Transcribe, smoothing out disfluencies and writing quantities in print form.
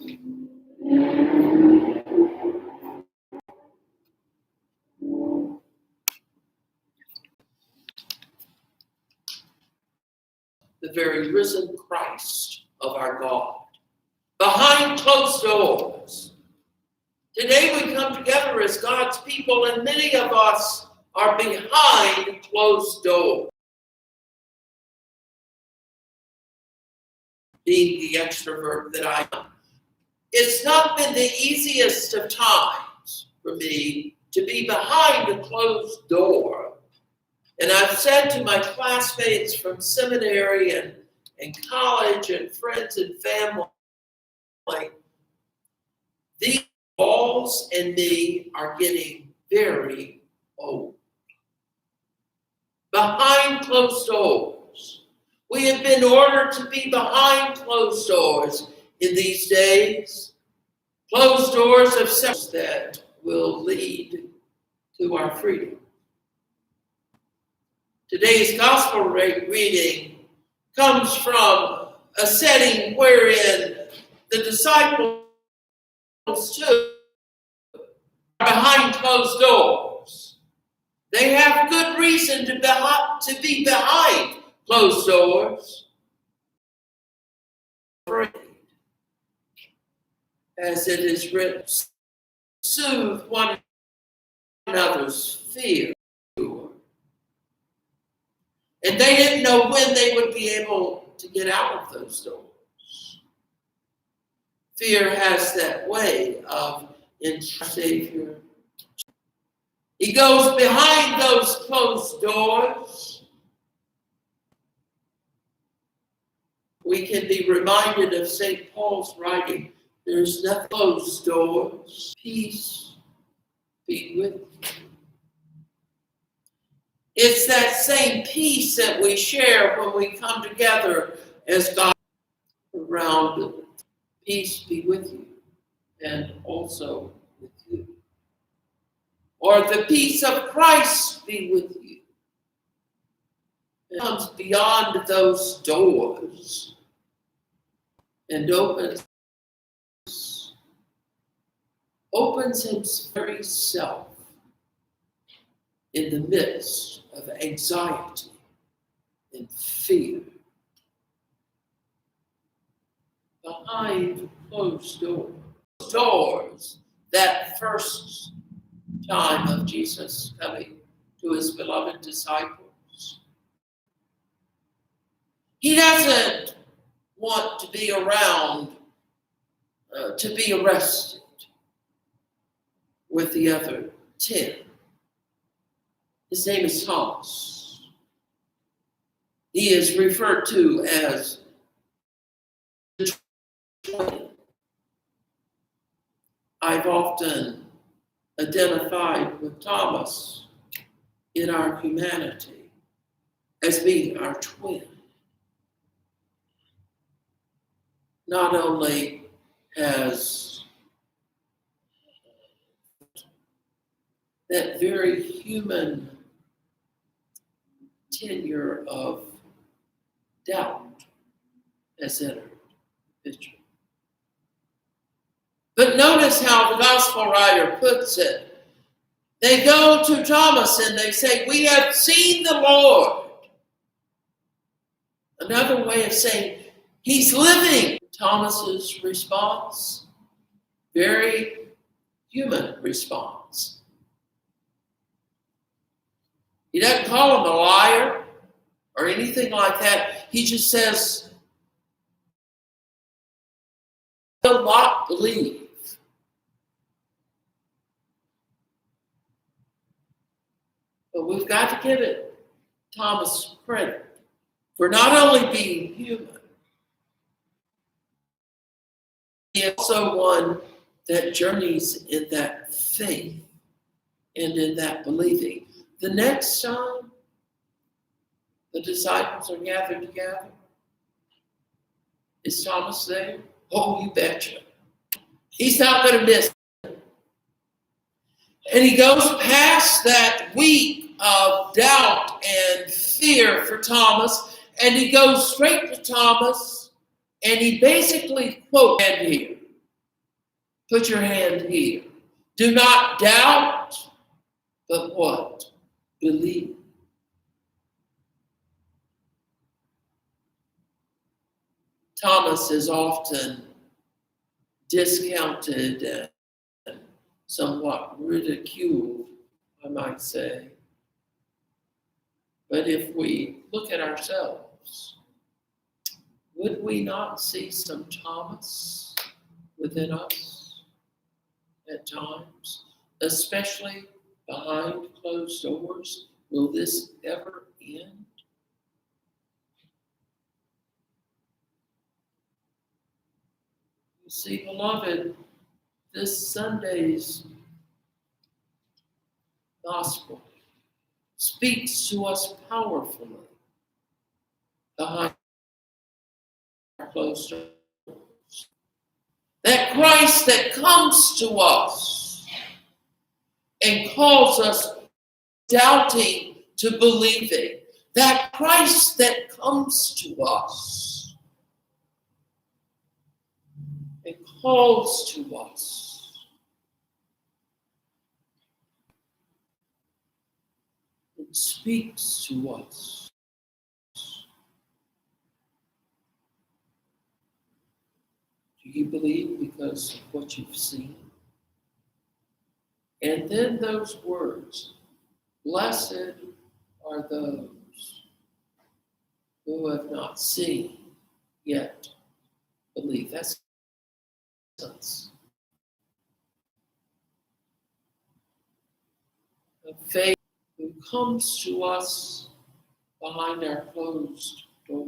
The very risen Christ of our God. Behind closed doors. Today we come together as God's people, and many of us are behind closed doors. Being the extrovert that I am, it's not been the easiest of times for me to be behind a closed door. And I've said to my classmates from seminary and college and friends and family, these walls and me are getting very old. Behind closed doors. We have been ordered to be behind closed doors in these days. Closed doors of sex that will lead to our freedom. Today's gospel reading comes from a setting wherein the disciples too are behind closed doors. They have good reason to be behind closed doors. As it is written, soothe one another's fear. And they didn't know when they would be able to get out of those doors. Fear has that way of Savior. He goes behind those closed doors. We can be reminded of St. Paul's writing, there's no closed doors. Peace be with you. It's that same peace that we share when we come together as God around. Peace be with you and also with you. Or the peace of Christ be with you. It comes beyond those doors and opens his very self in the midst of anxiety and fear. Behind closed doors, that first time of Jesus coming to his beloved disciples. He doesn't want to be around to be arrested with the other 10. His name is Thomas. He is referred to as the twin. I've often identified with Thomas in our humanity as being our twin. Not only has that very human tenure of doubt has entered the picture. But notice how the gospel writer puts it. They go to Thomas and they say, we have seen the Lord. Another way of saying, he's living. Thomas's response, very human response. He doesn't call him a liar or anything like that. He just says, I will not believe. But we've got to give it Thomas credit for not only being human, he is also one that journeys in that faith and in that believing. The next time the disciples are gathered together, is Thomas there? Oh, you betcha. He's not going to miss it. And he goes past that week of doubt and fear for Thomas, and he goes straight to Thomas, and he basically quotes here. Put your hand here. Do not doubt, but what? Believe. Thomas is often discounted and somewhat ridiculed, I might say. But if we look at ourselves, would we not see some Thomas within us at times, especially behind closed doors? Will this ever end? You see, beloved, this Sunday's gospel speaks to us powerfully behind closed doors. That Christ that comes to us and calls us doubting to believing, that Christ that comes to us and calls to us and speaks to us. Do you believe because of what you've seen? And then those words, blessed are those who have not seen yet believe. That's us. A faith who comes to us behind our closed doors.